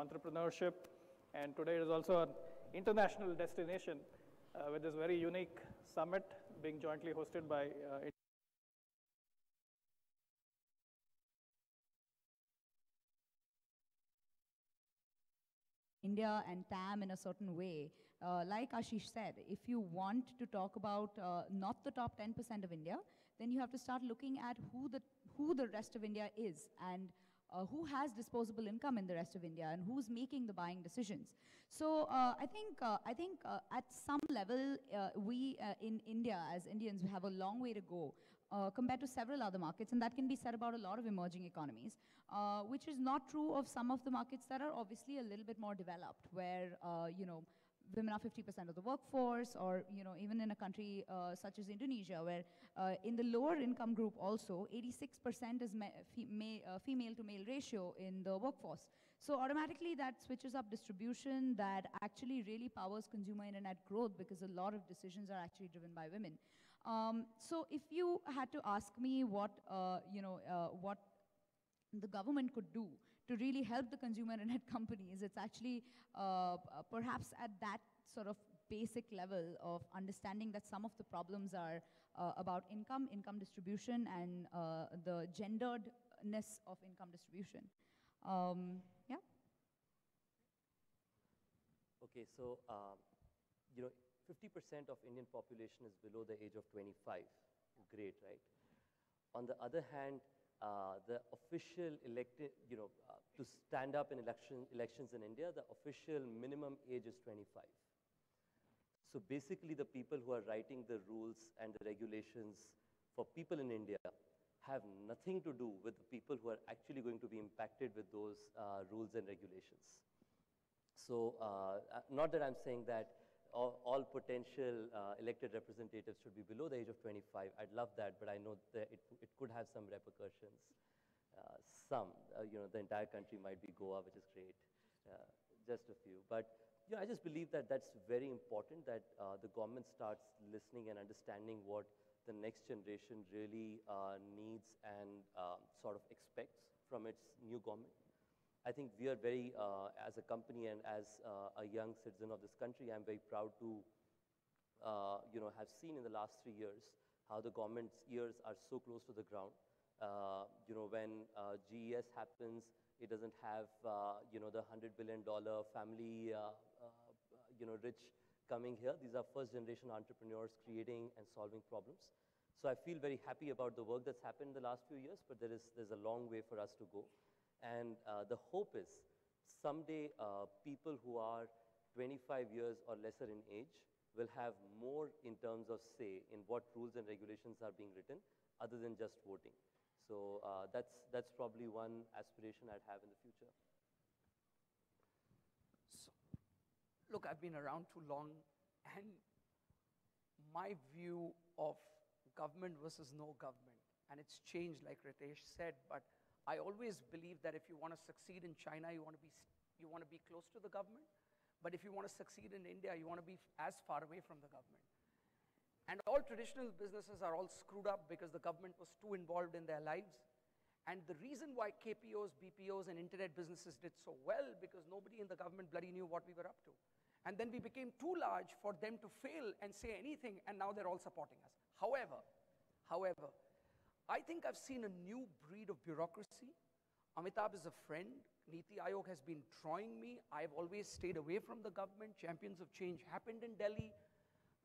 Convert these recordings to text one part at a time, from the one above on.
entrepreneurship, and today it is also an international destination with this very unique summit being jointly hosted by India and TAM in a certain way. Like Ashish said, if you want to talk about not the top 10% of India, then you have to start looking at who the rest of India is, and who has disposable income in the rest of India, and who's making the buying decisions. So I think at some level, we in India, as Indians, we have a long way to go compared to several other markets, and that can be said about a lot of emerging economies, which is not true of some of the markets that are obviously a little bit more developed, where women are 50% of the workforce, or even in a country such as Indonesia, where in the lower income group also 86% is female to male ratio in the workforce. So automatically that switches up distribution, that actually really powers consumer internet growth, because a lot of decisions are actually driven by women. So if you had to ask me what what the government could do to really help the consumer internet companies, it's actually perhaps at that sort of basic level of understanding that some of the problems are about income distribution, and the genderedness of income distribution. Yeah. Okay, so 50% of Indian population is below the age of 25. Great, right? On the other hand, the official elected, to stand up in elections in India, the official minimum age is 25. So basically, the people who are writing the rules and the regulations for people in India have nothing to do with the people who are actually going to be impacted with those rules and regulations. So not that I'm saying that all potential elected representatives should be below the age of 25. I'd love that, but I know that it could have some repercussions. The entire country might be Goa, which is great, just a few. But I just believe that that's very important, that the government starts listening and understanding what the next generation really needs and sort of expects from its new government. I think we are very, as a company and as a young citizen of this country, I'm very proud to, have seen in the last 3 years how the government's ears are so close to the ground. When GES happens, it doesn't have, the $100 billion family, rich coming here. These are first-generation entrepreneurs creating and solving problems. So I feel very happy about the work that's happened in the last few years, but there's a long way for us to go. And the hope is someday people who are 25 years or lesser in age will have more in terms of say in what rules and regulations are being written, other than just voting. So that's probably one aspiration I'd have in the future. So, look, I've been around too long, and my view of government versus no government, and it's changed, like Ritesh said, but I always believe that if you want to succeed in China, you want to be close to the government. But if you want to succeed in India, you want to be as far away from the government. And all traditional businesses are all screwed up because the government was too involved in their lives. And the reason why KPOs, BPOs, and internet businesses did so well, because nobody in the government bloody knew what we were up to. And then we became too large for them to fail and say anything, and now they're all supporting us. However, I think I've seen a new breed of bureaucracy. Amitabh is a friend. Niti Aayog has been drawing me. I've always stayed away from the government. Champions of Change happened in Delhi.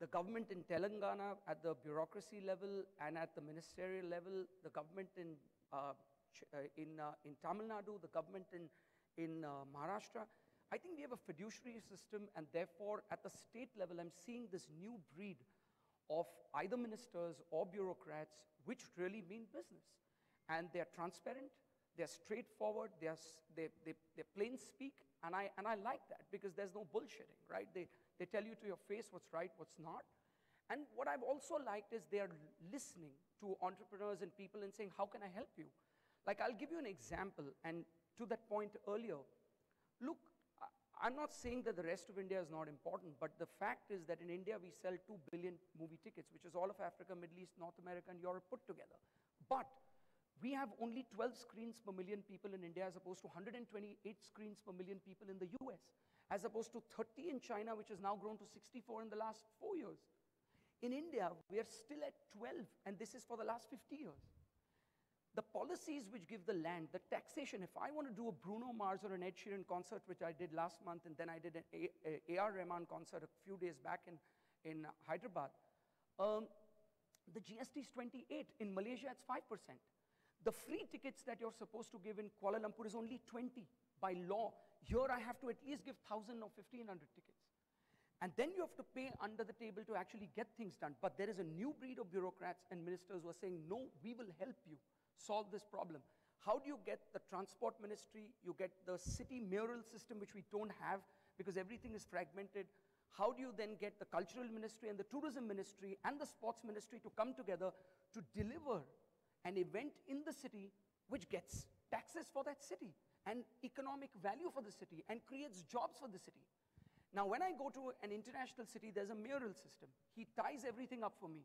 The government in Telangana at the bureaucracy level and at the ministerial level, the government in Tamil Nadu, the government in Maharashtra. I think we have a fiduciary system, and therefore at the state level, I'm seeing this new breed of either ministers or bureaucrats which really mean business. And they're transparent, they're straightforward, they're plain speak, and I like that, because there's no bullshitting, right? They tell you to your face what's right, what's not. And what I've also liked is they're listening to entrepreneurs and people and saying, how can I help you? Like, I'll give you an example, and to that point earlier, look, I'm not saying that the rest of India is not important, but the fact is that in India we sell 2 billion movie tickets, which is all of Africa, Middle East, North America, and Europe put together. But We have only 12 screens per million people in India as opposed to 128 screens per million people in the US, as opposed to 30 in China, which has now grown to 64 in the last 4 years. In India, we are still at 12, and this is for the last 50 years. The policies which give the land, the taxation, if I want to do a Bruno Mars or an Ed Sheeran concert, which I did last month, and then I did an A.R. Rahman concert a few days back in Hyderabad, the GST is 28. In Malaysia, it's 5%. The free tickets that you're supposed to give in Kuala Lumpur is only 20 by law. Here, I have to at least give 1,000 or 1,500 tickets. And then you have to pay under the table to actually get things done. But there is a new breed of bureaucrats and ministers who are saying, no, we will help you solve this problem. How do you get the transport ministry? You get the city mayoral system, which we don't have because everything is fragmented. How do you then get the cultural ministry and the tourism ministry and the sports ministry to come together to deliver an event in the city which gets taxes for that city and economic value for the city and creates jobs for the city? Now, when I go to an international city, there's a mayoral system. He ties everything up for me.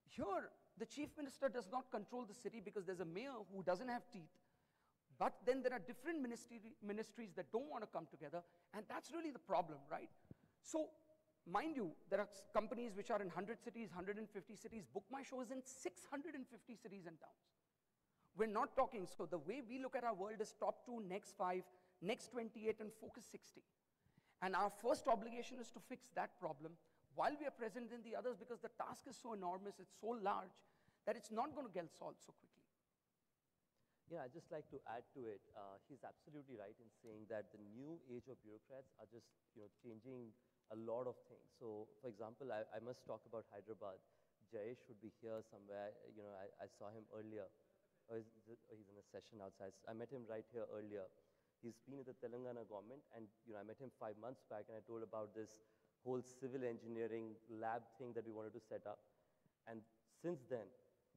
Here, the chief minister does not control the city because there's a mayor who doesn't have teeth. But then there are different ministries that don't want to come together, and that's really the problem, right? So, mind you, there are companies which are in 100 cities, 150 cities. Book My Show is in 650 cities and towns. We're not talking, so the way we look at our world is top 2, next 5, next 28, and focus 60. And our first obligation is to fix that problem while we are present in the others, because the task is so enormous, it's so large, that it's not going to get solved so quickly. Yeah, I'd just like to add to it. He's absolutely right in saying that the new age of bureaucrats are just changing a lot of things. So, for example, I must talk about Hyderabad. Jayesh would be here somewhere. I saw him earlier. He's in a session outside. I met him right here earlier. He's been in the Telangana government, and I met him 5 months back, and I told about this whole civil engineering lab thing that we wanted to set up. And since then,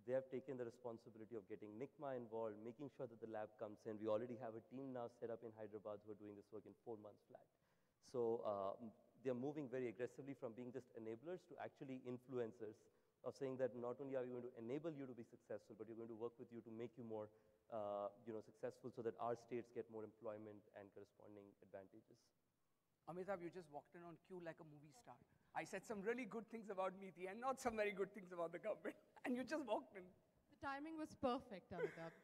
they have taken the responsibility of getting NICMA involved, making sure that the lab comes in. We already have a team now set up in Hyderabad who are doing this work in 4 months flat. So they're moving very aggressively from being just enablers to actually influencers, of saying that not only are we going to enable you to be successful, but we're going to work with you to make you more successful so that our states get more employment and corresponding advantages. Amitabh, you just walked in on cue like a movie star. I said some really good things about Niti and not some very good things about the government, and you just walked in. The timing was perfect, Amitabh.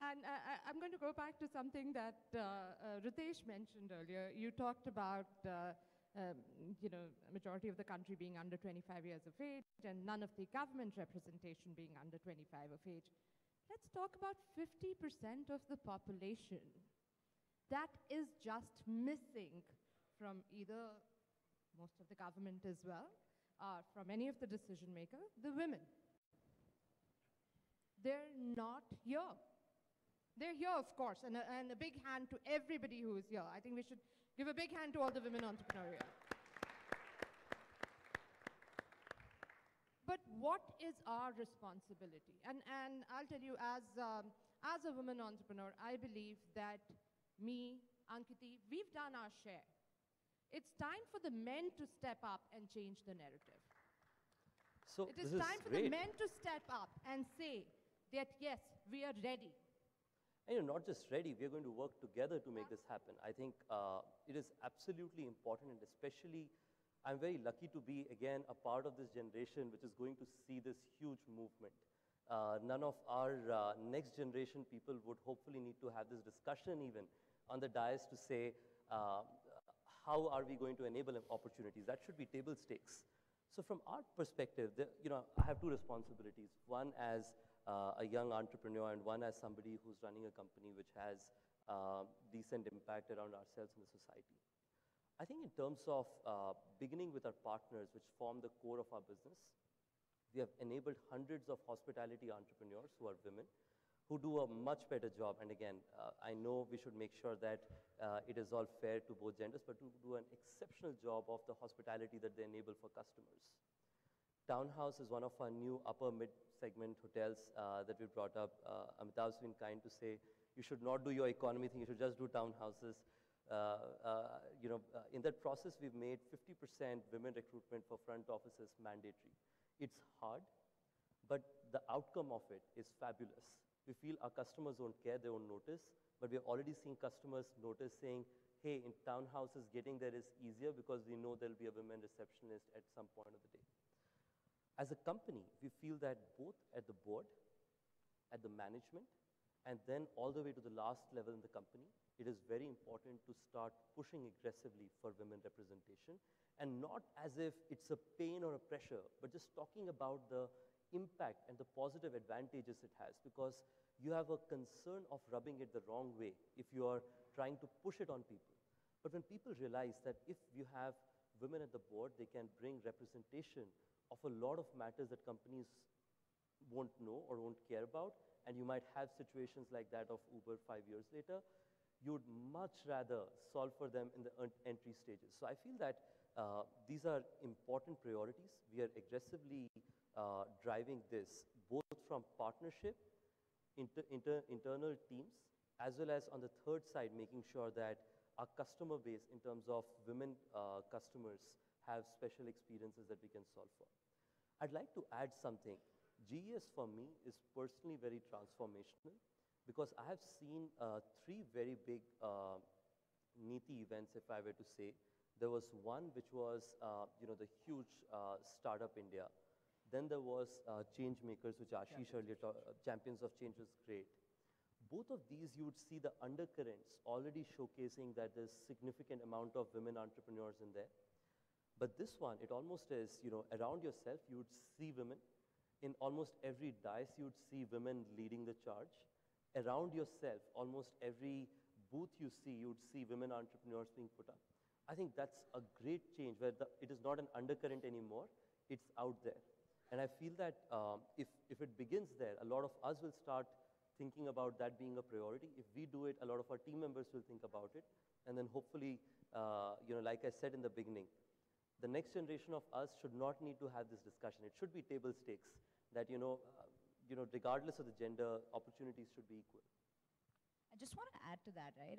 And I'm going to go back to something that Ritesh mentioned earlier. You talked about, a majority of the country being under 25 years of age and none of the government representation being under 25 of age. Let's talk about 50% of the population that is just missing from either most of the government as well, from any of the decision makers, the women. They're not here. They're here, of course, and a big hand to everybody who is here. I think we should give a big hand to all the women entrepreneurs. But what is our responsibility? And I'll tell you, as a woman entrepreneur, I believe that me, Ankiti, we've done our share. It's time for the men to step up and change the narrative. So it is time for the men to step up and say that, yes, we are ready. And you're not just ready, we're going to work together to make this happen. I think it is absolutely important, and especially I'm very lucky to be, again, a part of this generation which is going to see this huge movement. None of our next generation people would hopefully need to have this discussion even on the dais to say, how are we going to enable opportunities? That should be table stakes. So from our perspective, I have two responsibilities. One as a young entrepreneur, and one as somebody who's running a company which has decent impact around ourselves in the society. I think in terms of beginning with our partners, which form the core of our business, we have enabled hundreds of hospitality entrepreneurs who are women, who do a much better job. And again, I know we should make sure that it is all fair to both genders, but to do an exceptional job of the hospitality that they enable for customers. Townhouse is one of our new upper mid-segment hotels that we brought up. Amitabh's been kind to say, you should not do your economy thing, you should just do townhouses. In that process, we've made 50% women recruitment for front offices mandatory. It's hard, but the outcome of it is fabulous. We feel our customers don't care, they won't notice, but we're already seeing customers notice saying, hey, in townhouses, getting there is easier because we know there'll be a women receptionist at some point of the day. As a company, we feel that both at the board, at the management, and then all the way to the last level in the company, it is very important to start pushing aggressively for women representation, and not as if it's a pain or a pressure, but just talking about the impact and the positive advantages it has, because you have a concern of rubbing it the wrong way if you are trying to push it on people. But when people realize that if you have women at the board, they can bring representation of a lot of matters that companies won't know or won't care about, and you might have situations like that of Uber 5 years later, you would much rather solve for them in the entry stages. So I feel that these are important priorities. We are aggressively driving this, both from partnership, internal teams, as well as on the third side, making sure that our customer base in terms of women customers have special experiences that we can solve for. I'd like to add something. GES for me is personally very transformational because I have seen three very big Niti events, if I were to say. There was one which was the huge Startup India. Then there was Change Makers, which Ashish earlier Champions of Change was great. Both of these, you would see the undercurrents already showcasing that there's significant amount of women entrepreneurs in there. But this one, it almost is, around yourself, you would see women. In almost every dice, you would see women leading the charge. Around yourself, almost every booth you see, you would see women entrepreneurs being put up. I think that's a great change where it is not an undercurrent anymore, it's out there. And I feel that if it begins there, a lot of us will start thinking about that being a priority. If we do it, a lot of our team members will think about it. And then hopefully, like I said in the beginning, the next generation of us should not need to have this discussion. It should be table stakes that, regardless of the gender, opportunities should be equal. I just want to add to that, right?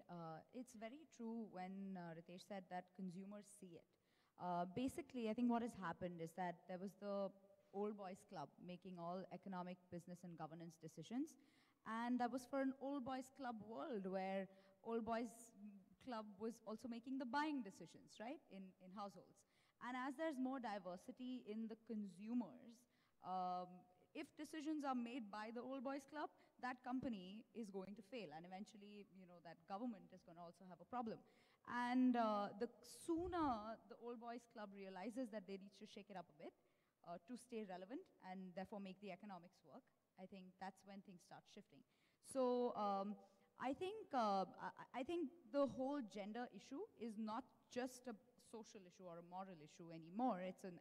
It's very true when Ritesh said that consumers see it. Basically, I think what has happened is that there was the Old Boys Club making all economic, business, and governance decisions. And that was for an Old Boys Club world where Old Boys Club was also making the buying decisions, right, in households. And as there's more diversity in the consumers, if decisions are made by the Old Boys Club, that company is going to fail. And eventually, that government is going to also have a problem. And the sooner the Old Boys Club realizes that they need to shake it up a bit to stay relevant and therefore make the economics work, I think that's when things start shifting. So I think the whole gender issue is not just a social issue or a moral issue anymore. It's a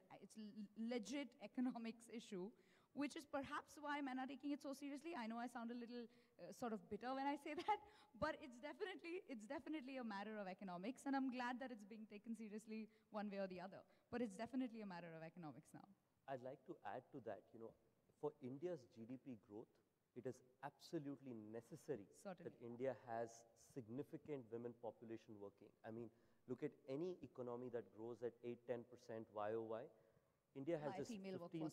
legit economics issue, which is perhaps why men are taking it so seriously. I know I sound a little sort of bitter when I say that, but it's definitely a matter of economics, and I'm glad that it's being taken seriously one way or the other. But it's definitely a matter of economics now. I'd like to add to that, for India's GDP growth, it is absolutely necessary that India has significant women population working. I mean, look at any economy that grows at 8-10% YOY. India has this 15%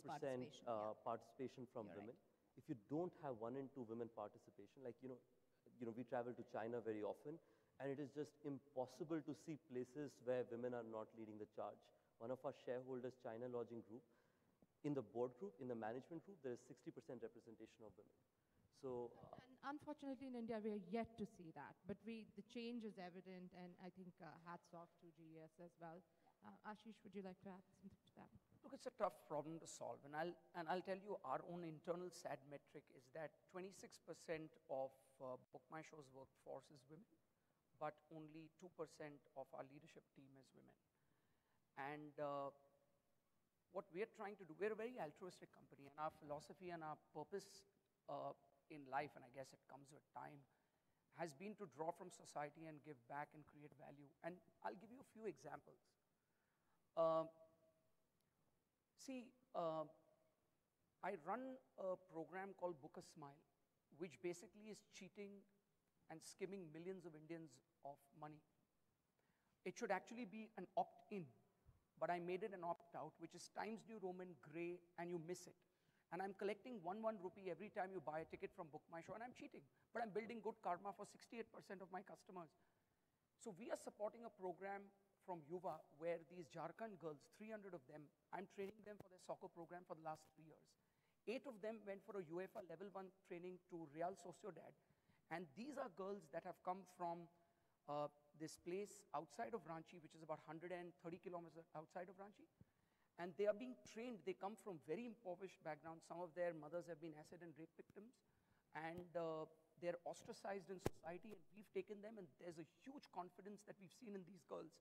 participation from women. If you don't have 1 in 2 women participation, like, we travel to China very often, and it is just impossible to see places where women are not leading the charge. One of our shareholders, China Lodging Group, in the board group, in the management group, there is 60% representation of women. So, and unfortunately in India, we are yet to see that. But the change is evident, and I think hats off to GES as well. Ashish, would you like to add something to that? Look, it's a tough problem to solve. And I'll tell you, our own internal SAD metric is that 26% of BookMyShow's workforce is women, but only 2% of our leadership team is women. And what we're trying to do, we're a very altruistic company, and our philosophy and our purpose in life, and I guess it comes with time, has been to draw from society and give back and create value. And I'll give you a few examples. I run a program called Book a Smile, which basically is cheating and skimming millions of Indians of money. It should actually be an opt-in, but I made it an opt-out, which is Times New Roman gray, and you miss it. and I'm collecting one rupee every time you buy a ticket from Book My Show, and I'm cheating. But I'm building good karma for 68% of my customers. So we are supporting a program from Yuva where these Jharkhand girls, 300 of them, I'm training them for their soccer program for the last 3 years. 8 of them went for a UEFA level 1 training to Real Sociedad. And these are girls that have come from this place outside of Ranchi, which is about 130 kilometers outside of Ranchi. And they are being trained. They come from very impoverished backgrounds. Some of their mothers have been acid and rape victims. And they're ostracized in society. And we've taken them, and there's a huge confidence that we've seen in these girls.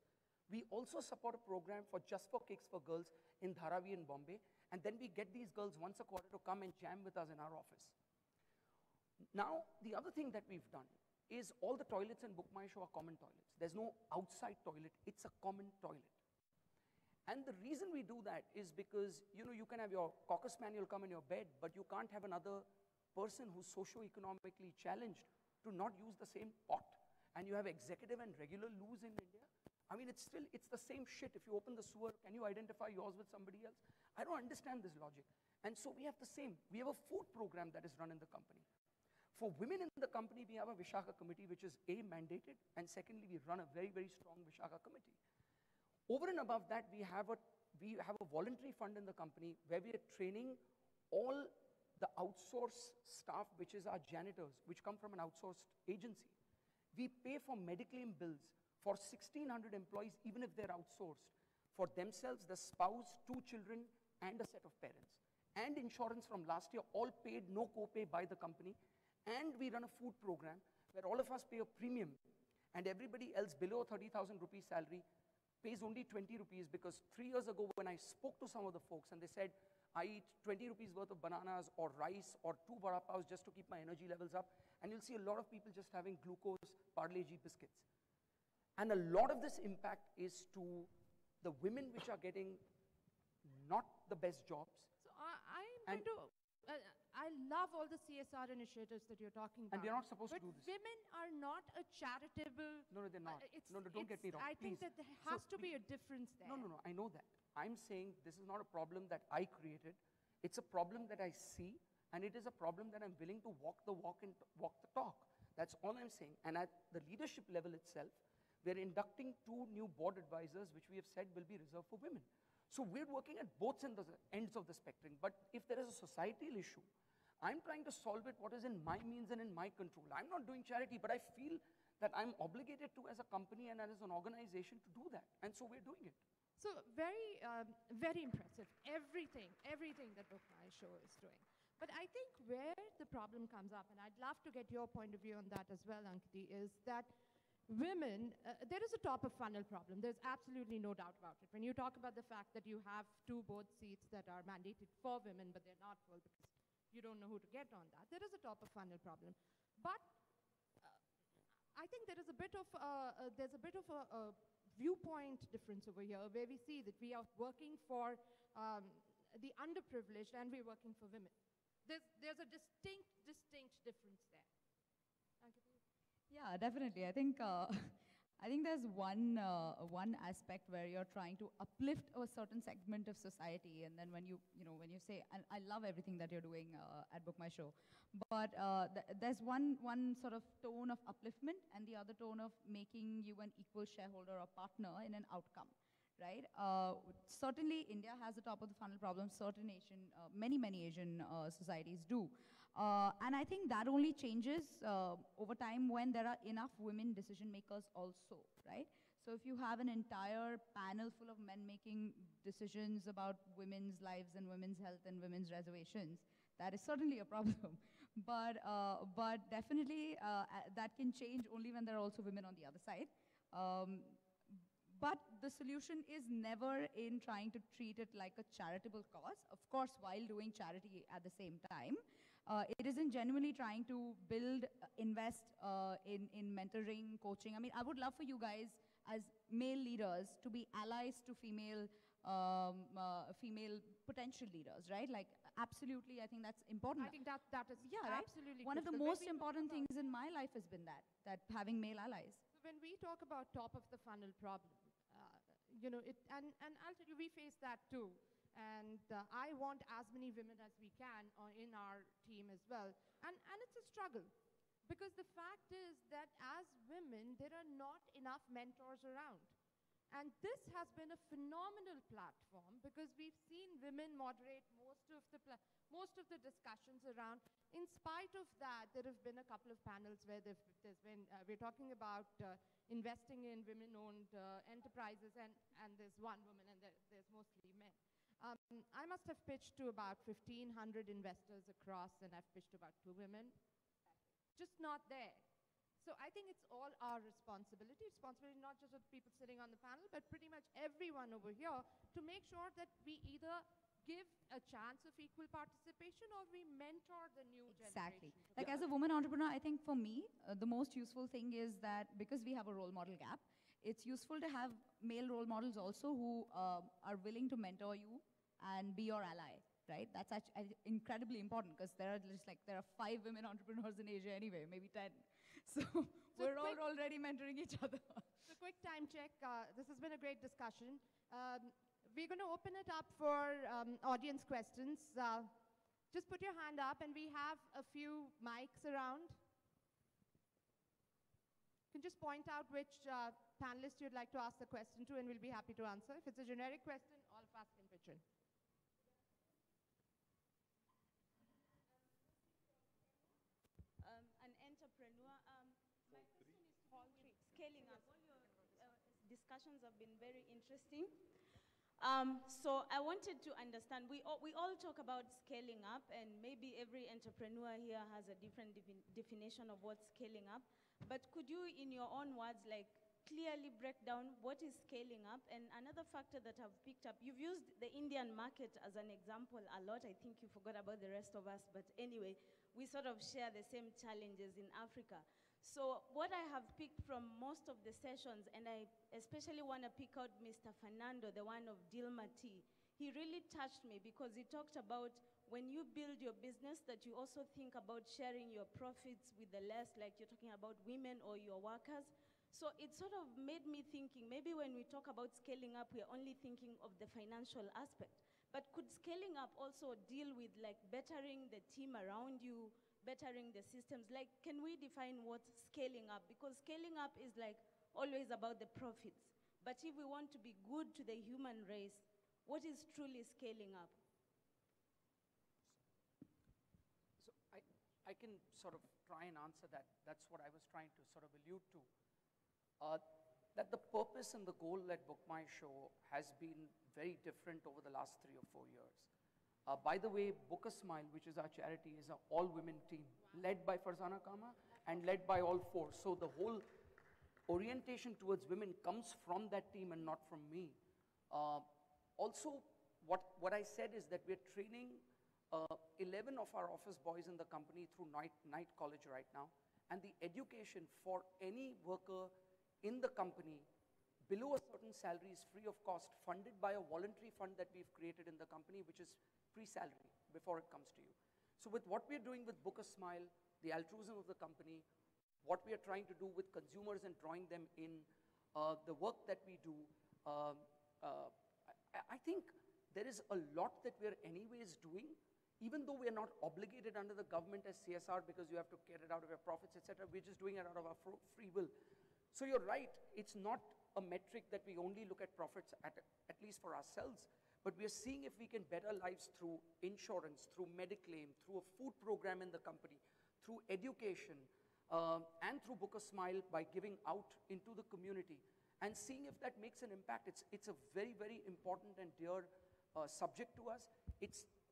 We also support a program for Just for Kicks for girls in Dharavi in Bombay. And then we get these girls once a quarter to come and jam with us in our office. Now, the other thing that we've done is all the toilets in Book My Show are common toilets. There's no outside toilet. It's a common toilet. And the reason we do that is because, you know, you can have your Cocker Spaniel come in your bed, but you can't have another person who's socio-economically challenged to not use the same pot. And you have executive and regular loos in India. I mean, it's the same shit. If you open the sewer, can you identify yours with somebody else? I don't understand this logic. And so we have the same. We have a food program that is run in the company. For women in the company, we have a Vishaka committee, which is A, mandated, and secondly, we run a very, very strong Vishaka committee. Over and above that, we have a voluntary fund in the company where we are training all the outsourced staff, which is our janitors, which come from an outsourced agency. We pay for Mediclaim bills for 1,600 employees, even if they're outsourced, for themselves, the spouse, 2 children, and a set of parents. And insurance from last year, all paid, no copay by the company. And we run a food program where all of us pay a premium, and everybody else below 30,000 rupees salary pays only 20 rupees, because 3 years ago when I spoke to some of the folks and they said, I eat 20 rupees worth of bananas or rice or 2 vada paos just to keep my energy levels up, and you'll see a lot of people just having glucose Parle-G biscuits. And a lot of this impact is to the women which are getting not the best jobs. So I love all the CSR initiatives that you're talking about. And we're not supposed to do this. But women are not a charitable... No, they're not. No, don't get me wrong, I think please. that there has to be a difference there. No, I know that. I'm saying this is not a problem that I created. It's a problem that I see, and it is a problem that I'm willing to walk the walk and walk the talk. That's all I'm saying. And at the leadership level itself, we're inducting 2 new board advisors, which we have said will be reserved for women. So we're working at both ends of the spectrum. But if there is a societal issue, I'm trying to solve it what is in my means and in my control. I'm not doing charity, but I feel that I'm obligated to as a company and as an organization to do that. And so we're doing it. So very, very impressive. Everything that Book My Show is doing. But I think where the problem comes up, and I'd love to get your point of view on that as well, Ankiti, is that women, there is a top of funnel problem. There's absolutely no doubt about it. When you talk about the fact that you have 2 board seats that are mandated for women, but they're not full because you don't know who to get on that, there is a top of funnel problem. But I think there is a bit of a viewpoint difference over here, where we see that we are working for the underprivileged and we're working for women. There's a distinct difference there. Ankiti? Yeah, definitely. I think there's one aspect where you're trying to uplift a certain segment of society, and then when you say, and I love everything that you're doing at Book My Show, but there's one sort of tone of upliftment and the other tone of making you an equal shareholder or partner in an outcome, right? Certainly, India has a top of the funnel problem. Certain many Asian societies do. And I think that only changes over time when there are enough women decision makers also, right? So if you have an entire panel full of men making decisions about women's lives and women's health and women's reservations, that is certainly a problem. But definitely that can change only when there are also women on the other side. But the solution is never in trying to treat it like a charitable cause, of course, while doing charity at the same time. It isn't genuinely trying to build, invest in mentoring, coaching. I mean, I would love for you guys as male leaders to be allies to female potential leaders, right? Like, absolutely, I think that's important. I think that is absolutely One of the critical. most important things in my life has been that having male allies. So when we talk about top of the funnel problem, and I'll tell you, we face that too. And I want as many women as we can in our team as well. And it's a struggle. Because the fact is that as women, there are not enough mentors around. And this has been a phenomenal platform because we've seen women moderate most of the discussions around. In spite of that, there have been a couple of panels where we're talking about investing in women-owned enterprises, and there's one woman, and there's mostly men. I must have pitched to about 1,500 investors across, and I've pitched to about 2 women. Just not there. So I think it's all our responsibility not just of the people sitting on the panel, but pretty much everyone over here to make sure that we either give a chance of equal participation or we mentor the new Exactly. generation. Like as a woman entrepreneur, I think for me, the most useful thing is that because we have a role model gap, it's useful to have male role models also who are willing to mentor you and be your ally, right? That's actually incredibly important because there are 5 women entrepreneurs in Asia anyway, maybe 10. So we're all already mentoring each other. So quick time check. This has been a great discussion. We're going to open it up for audience questions. Just put your hand up, and we have a few mics around. You can just point out which panelist you'd like to ask the question to, and we'll be happy to answer. If it's a generic question, all of us can pitch in. An entrepreneur. My question is scaling up. All your discussions have been very interesting. So I wanted to understand, we all talk about scaling up, and maybe every entrepreneur here has a different definition of what scaling up. But could you, in your own words, clearly break down what is scaling up? And another factor that I've picked up, you've used the Indian market as an example a lot. I think you forgot about the rest of us, but anyway, we sort of share the same challenges in Africa. So what I have picked from most of the sessions, and I especially want to pick out Mr. Fernando, the one of Dilma Tea, he really touched me because he talked about when you build your business that you also think about sharing your profits with the less, like you're talking about women or your workers. So it sort of made me thinking, maybe when we talk about scaling up, we're only thinking of the financial aspect. But could scaling up also deal with bettering the team around you, bettering the systems? Can we define what's scaling up? Because scaling up is always about the profits. But if we want to be good to the human race, what is truly scaling up? So I can sort of try and answer that. That's what I was trying to sort of allude to. That the purpose and the goal at Book My Show has been very different over the last 3 or 4 years. By the way, Book a Smile, which is our charity, is an all-women team led by Farzana Kama and led by all 4. So the whole orientation towards women comes from that team and not from me. Also, what I said is that we're training 11 of our office boys in the company through night college right now. And the education for any worker in the company below a certain salary is free of cost, funded by a voluntary fund that we've created in the company, which is pre-salary before it comes to you. So with what we're doing with Book a Smile, the altruism of the company, what we are trying to do with consumers and drawing them in, the work that we do, I think there is a lot that we're anyways doing, even though we're not obligated under the government as CSR because you have to get it out of your profits, etc. We're just doing it out of our free will. So you're right, it's not a metric that we only look at profits at least for ourselves, but we are seeing if we can better lives through insurance, through Mediclaim, through a food program in the company, through education, and through Book a Smile by giving out into the community, and seeing if that makes an impact. It's a very, very important and dear subject to us.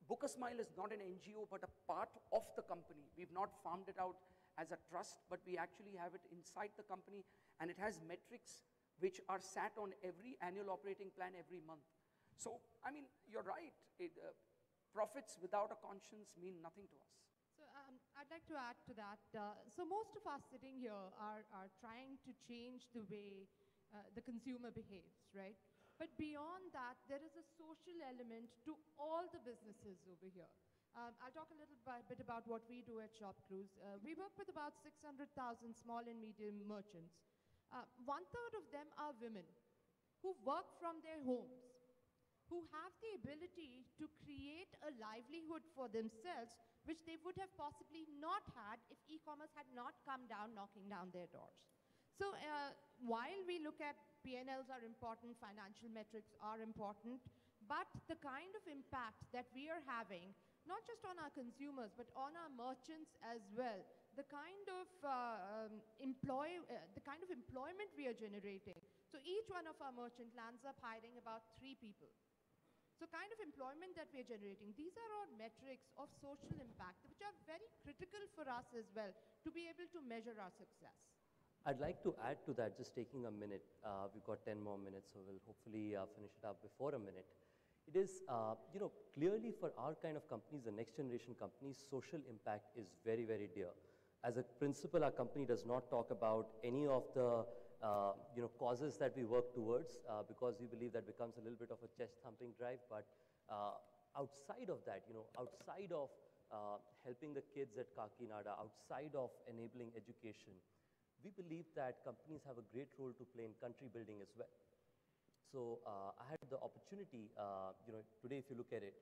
Book a Smile is not an NGO, but a part of the company. We've not farmed it out as a trust, but we actually have it inside the company, and it has metrics which are sat on every annual operating plan every month. So, I mean, you're right. Profits without a conscience mean nothing to us. So I'd like to add to that. So most of us sitting here are trying to change the way the consumer behaves, right? But beyond that, there is a social element to all the businesses over here. I'll talk a little bit about what we do at ShopCruise. We work with about 600,000 small and medium merchants. 1/3 of them are women who work from their homes. who have the ability to create a livelihood for themselves, which they would have possibly not had if e-commerce had not come down knocking down their doors. So while we look at P&Ls are important, financial metrics are important, but the kind of impact that we are having, not just on our consumers, but on our merchants as well, the kind of employment we are generating. So each one of our merchant lands up hiring about 3 people. So kind of employment that we're generating, these are all metrics of social impact, which are very critical for us as well to be able to measure our success. I'd like to add to that, just taking a minute. We've got 10 more minutes, so we'll hopefully finish it up before a minute. It is, clearly for our kind of companies, the next generation companies, social impact is very, very dear. As a principle, our company does not talk about any of the causes that we work towards because we believe that becomes a little bit of a chest-thumping drive. But outside of that, outside of helping the kids at Kakinada, outside of enabling education, we believe that companies have a great role to play in country building as well. So I had the opportunity, today if you look at it,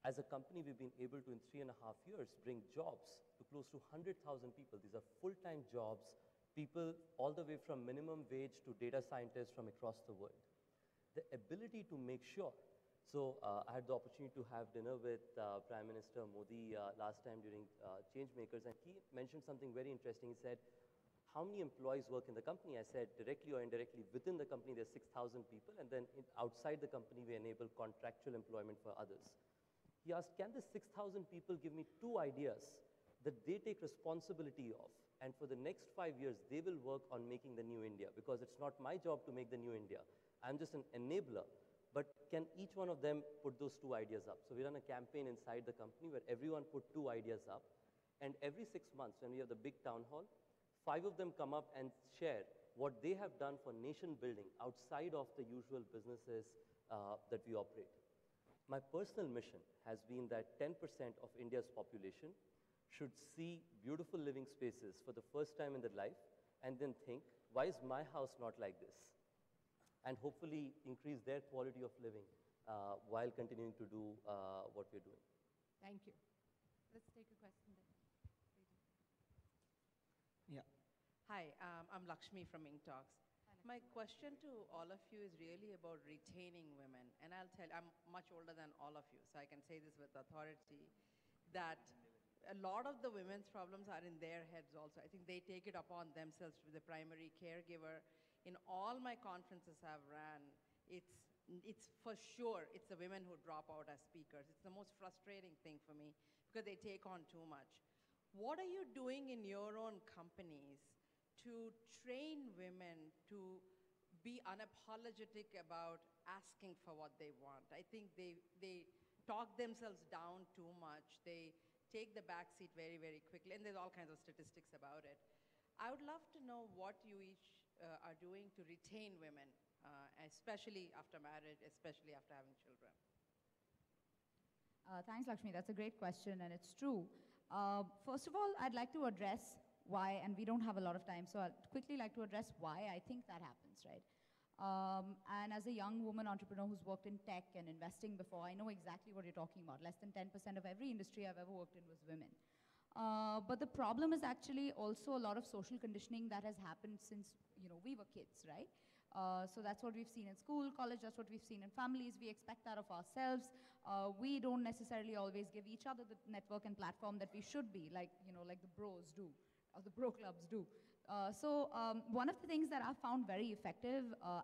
as a company we've been able to in 3.5 years bring jobs to close to 100,000 people. These are full-time jobs, people all the way from minimum wage to data scientists from across the world. The ability to make sure, so I had the opportunity to have dinner with Prime Minister Modi last time during Changemakers, and he mentioned something very interesting. He said, how many employees work in the company? I said, directly or indirectly, within the company there's 6,000 people, and then outside the company we enable contractual employment for others. He asked, can the 6,000 people give me 2 ideas that they take responsibility of, and for the next 5 years they will work on making the new India, because it's not my job to make the new India. I'm just an enabler. But can each one of them put those 2 ideas up? So we run a campaign inside the company where everyone put 2 ideas up, and every 6 months when we have the big town hall, 5 of them come up and share what they have done for nation building outside of the usual businesses that we operate. My personal mission has been that 10% of India's population should see beautiful living spaces for the first time in their life and then think, why is my house not like this? And hopefully increase their quality of living while continuing to do what we're doing. Thank you. Let's take a question then. Yeah. Hi, I'm Lakshmi from Ink Talks. My question to all of you is really about retaining women. And I'll tell you, I'm much older than all of you, so I can say this with authority, that a lot of the women's problems are in their heads also. I think they take it upon themselves to be the primary caregiver. In all my conferences I've ran, it's for sure, it's the women who drop out as speakers. It's the most frustrating thing for me because they take on too much. What are you doing in your own companies to train women to be unapologetic about asking for what they want? I think they talk themselves down too much. They take the back seat very, very quickly, and there's all kinds of statistics about it. I would love to know what you each are doing to retain women, especially after marriage, especially after having children. Thanks, Lakshmi. That's a great question, and it's true. First of all, I'd like to address why, and we don't have a lot of time, so I'd quickly like to address why I think that happens, right? And as a young woman entrepreneur who's worked in tech and investing before, I know exactly what you're talking about. Less than 10% of every industry I've ever worked in was women. But the problem is actually also a lot of social conditioning that has happened since we were kids, right? So that's what we've seen in school, college, that's what we've seen in families. We expect that of ourselves. We don't necessarily always give each other the network and platform that we should be, like the bros do, or the bro clubs do. So one of the things that I've found very effective,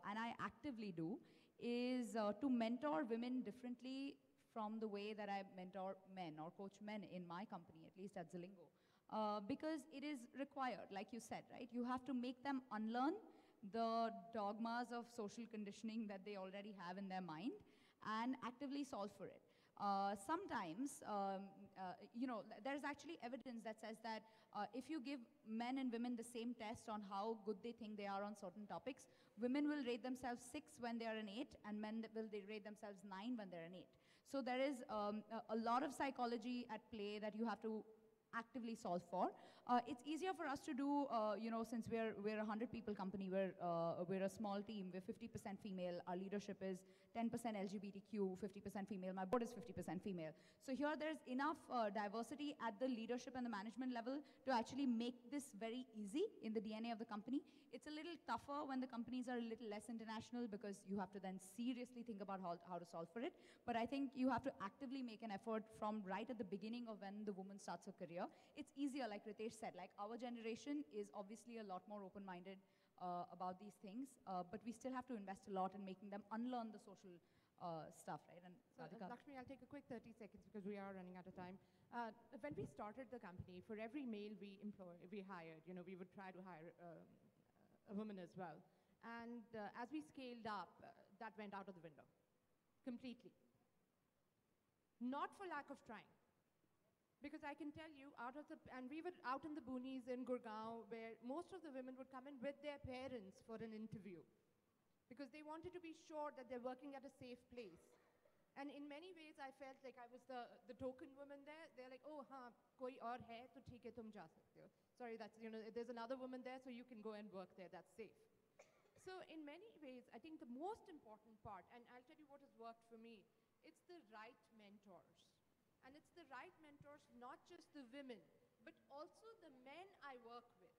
and I actively do, is to mentor women differently from the way that I mentor men or coach men in my company, at least at Zillingo. Because it is required, like you said, right? You have to make them unlearn the dogmas of social conditioning that they already have in their mind and actively solve for it. Sometimes, there's actually evidence that says that if you give men and women the same test on how good they think they are on certain topics, women will rate themselves 6 when they are an 8, and men will rate themselves 9 when they're an 8. So there is a lot of psychology at play that you have to actively solve for. It's easier for us to do, since we're a 100 people company, we're a small team, we're 50% female, our leadership is 10% LGBTQ, 50% female, my board is 50% female. So here there's enough diversity at the leadership and the management level to actually make this very easy in the DNA of the company. It's a little tougher when the companies are a little less international because you have to then seriously think about how to solve for it. But I think you have to actively make an effort from right at the beginning of when the woman starts her career. It's easier, like Ritesh said, like our generation is obviously a lot more open-minded about these things, but we still have to invest a lot in making them unlearn the social stuff, right? And So, Lakshmi, I'll take a quick 30 seconds because we are running out of time. When we started the company, for every male we hired, we would try to hire a woman as well. And as we scaled up, that went out of the window completely. Not for lack of trying. Because I can tell you, and we were out in the boonies in Gurgaon where most of the women would come in with their parents for an interview because they wanted to be sure that they're working at a safe place. And in many ways, I felt like I was the token woman there. They're like, oh, koi aur hai, to theek hai, tum ja sakte ho. Sorry, there's another woman there, so you can go and work there, that's safe. So in many ways, I think the most important part, and I'll tell you what has worked for me, it's the right mentors. And it's the right mentors, not just the women, but also the men I work with.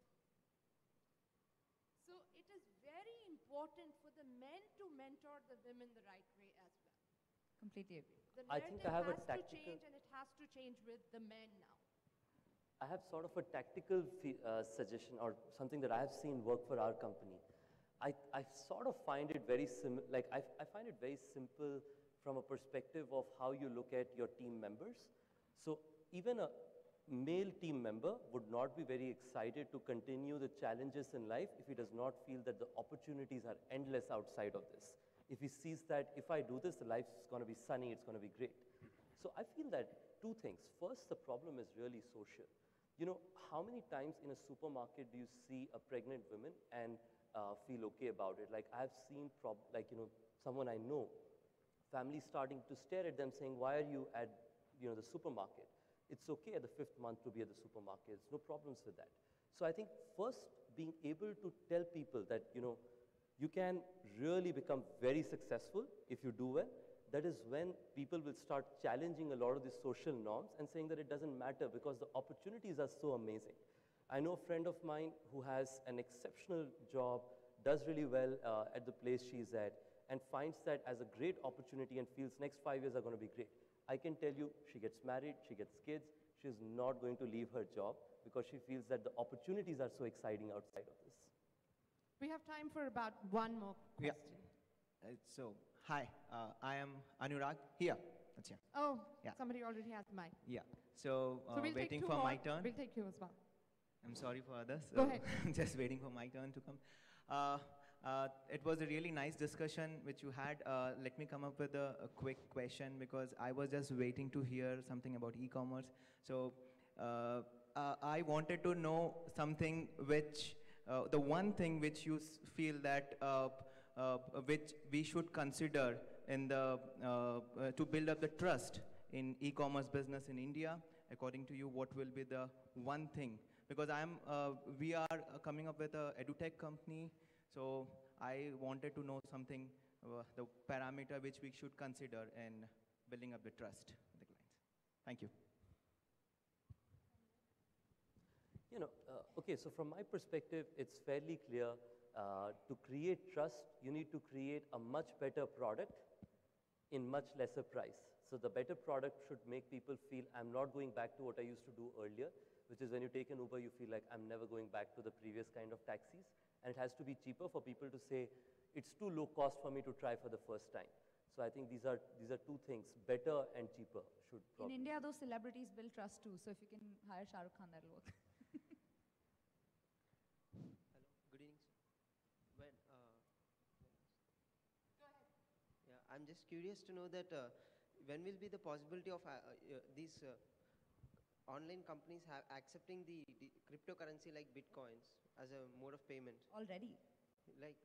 So it is very important for the men to mentor the women the right way as well. completely agree. The I narrative think I have a has to tactical- change, and it has to change with the men now. I have sort of a tactical suggestion or something that I have seen work for our company. I sort of find it very I find it very simple from a perspective of how you look at your team members. So even a male team member would not be very excited to continue the challenges in life if he does not feel that the opportunities are endless outside of this. If he sees that if I do this, the life's going to be sunny, it's going to be great. So I feel that two things. First, the problem is really social. You know, how many times in a supermarket do you see a pregnant woman and feel okay about it? Like I've seen, someone I know, family starting to stare at them saying, why are you at, the supermarket? It's okay at the 5th month to be at the supermarket. There's no problems with that. So I think first being able to tell people that, you can really become very successful if you do well. That is when people will start challenging a lot of these social norms and saying that it doesn't matter because the opportunities are so amazing. I know a friend of mine who has an exceptional job, does really well at the place she's at, and finds that as a great opportunity and feels next 5 years are going to be great. I can tell you, she gets married, she gets kids, she's not going to leave her job because she feels that the opportunities are so exciting outside of this. We have time for about one more question. So, hi, I am Anurag here. That's here. Oh, Yeah. somebody already has the mic. Yeah. So, So we'll take waiting two for more. my turn. We'll take you as well. I'm sorry for others. Go ahead. Just waiting for my turn to come. It was a really nice discussion which you had. Let me come up with a quick question because I was just waiting to hear something about e-commerce. So I wanted to know something which, the one thing which you feel that which we should consider in the, to build up the trust in e-commerce business in India. According to you, what will be the one thing? Because we are coming up with a edutech company, so I wanted to know something, the parameter which we should consider in building up the trust with the clients. Thank you. Okay, so from my perspective, it's fairly clear. To create trust, you need to create a much better product in much lesser price. So the better product should make people feel, I'm not going back to what I used to do earlier, which is when you take an Uber, you feel like I'm never going back to the previous kind of taxis. And it has to be cheaper for people to say, it's too low cost for me to try for the first time. So I think these are two things, better and cheaper should probably. In India, those celebrities build trust too, so if you can hire Shah Rukh Khan, that'll work. Hello, good evening, sir. Go ahead. Yeah, I'm just curious to know that when will be the possibility of these online companies accepting the cryptocurrency like bitcoins as a mode of payment? Already. Like,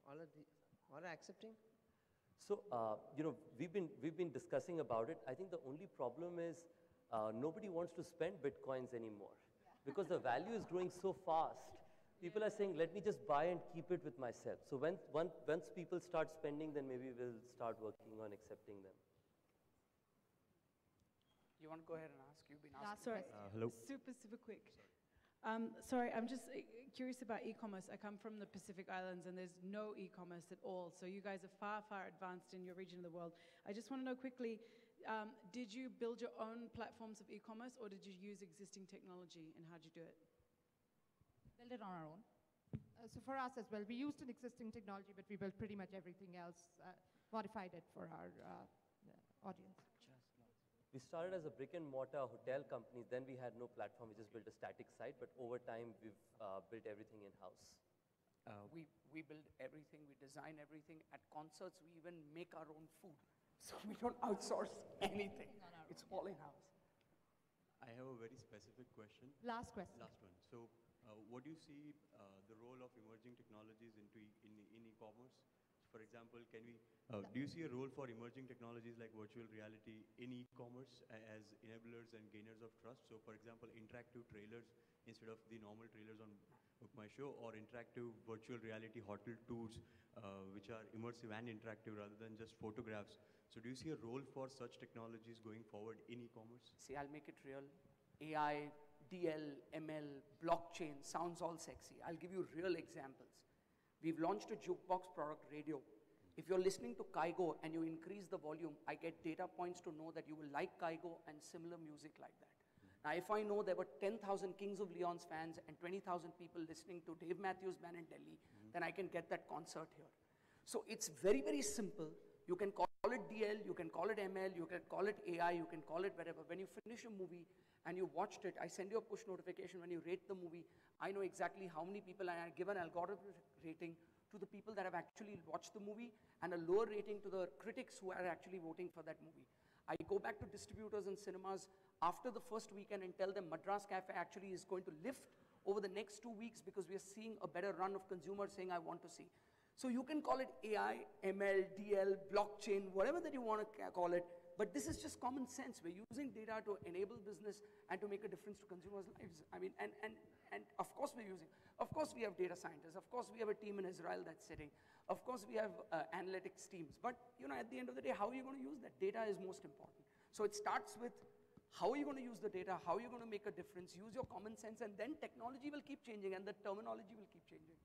all are accepting? So, we've been discussing about it. I think the only problem is nobody wants to spend bitcoins anymore because the value is growing so fast. People are saying, let me just buy and keep it with myself. So once people start spending, then maybe we'll start working on accepting them. You want to go ahead and ask? You've been Last asking. question. Hello. Super quick. Sorry, I'm just curious about e-commerce. I come from the Pacific Islands and there's no e-commerce at all. So you guys are far, far advanced in your region of the world. I just want to know quickly, did you build your own platforms of e-commerce or did you use existing technology and how'd you do it? Build it on our own. So for us as well, we used an existing technology, but we built pretty much everything else, modified it for our audience. We started as a brick and mortar hotel company, then we had no platform, we just built a static site, but over time we've built everything in-house. We build everything, we design everything. At concerts, we even make our own food. So we don't outsource anything. It's all in-house. I have a very specific question. Last question. Last one. So, what do you see the role of emerging technologies in e-commerce? For example, do you see a role for emerging technologies like virtual reality in e-commerce as enablers and gainers of trust? So, for example, interactive trailers instead of the normal trailers on Book My Show, or interactive virtual reality hotel tours, which are immersive and interactive rather than just photographs. So, do you see a role for such technologies going forward in e-commerce? See, I'll make it real. AI, DL, ML, blockchain sounds all sexy. I'll give you real examples. We've launched a jukebox product, Radio. If you're listening to Kygo and you increase the volume, I get data points to know that you will like Kygo and similar music like that. Now, if I know there were 10,000 Kings of Leon's fans and 20,000 people listening to Dave Matthews Band in Delhi, then I can get that concert here. So it's very, very simple. You can call it DL, you can call it ML, you can call it AI, you can call it whatever. When you finish a movie and you watched it, I send you a push notification when you rate the movie. I know exactly how many people, and I give an algorithmic rating to the people that have actually watched the movie and a lower rating to the critics who are actually voting for that movie. I go back to distributors and cinemas after the first weekend and tell them Madras Cafe actually is going to lift over the next 2 weeks because we are seeing a better run of consumers saying, I want to see. So you can call it AI, ML, DL, blockchain, whatever that you want to call it, but this is just common sense. We're using data to enable business and to make a difference to consumers' lives. I mean, and of course we're using, of course we have data scientists, of course we have a team in Israel that's sitting, of course we have analytics teams, but you know, at the end of the day, how are you going to use that? Data is most important. So it starts with how are you going to use the data, how are you going to make a difference, use your common sense, and then technology will keep changing and the terminology will keep changing.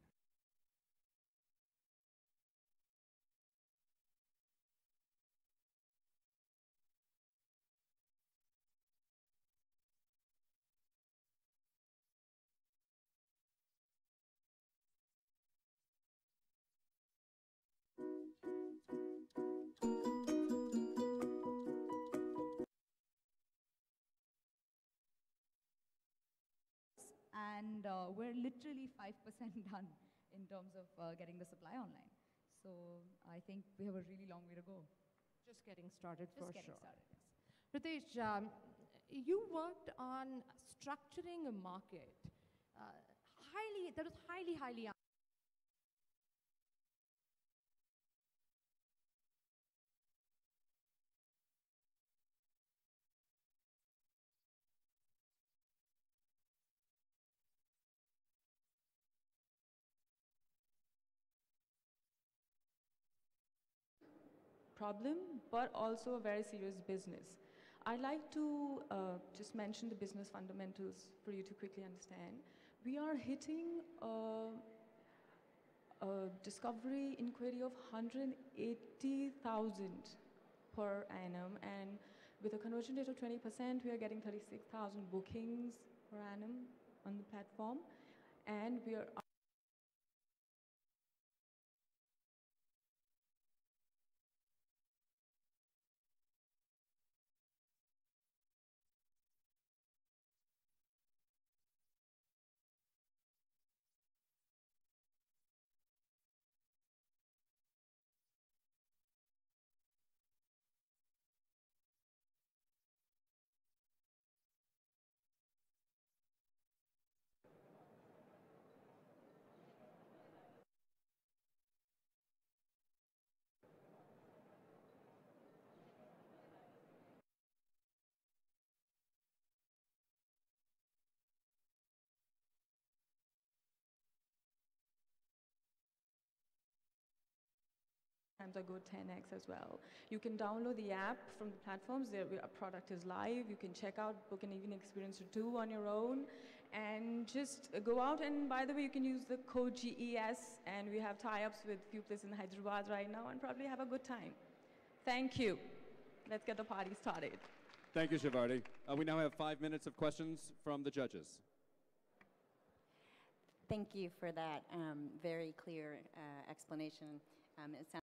And we're literally 5% done in terms of getting the supply online. So I think we have a really long way to go. Just getting started for Just getting sure. started, yes. Ritesh, you worked on structuring a market. That was highly problem, but also a very serious business. I'd like to just mention the business fundamentals for you to quickly understand. We are hitting a discovery inquiry of 180,000 per annum, and with a conversion rate of 20%, we are getting 36,000 bookings per annum on the platform, and we are sometimes a good 10x as well. You can download the app from the platforms. A product is live. You can check out, book an evening experience or two on your own, and just go out. And by the way, you can use the code GES, and we have tie-ups with a few places in Hyderabad right now, and probably have a good time. Thank you. Let's get the party started. Thank you, Shivardi. We now have 5 minutes of questions from the judges. Thank you for that very clear explanation. It sounds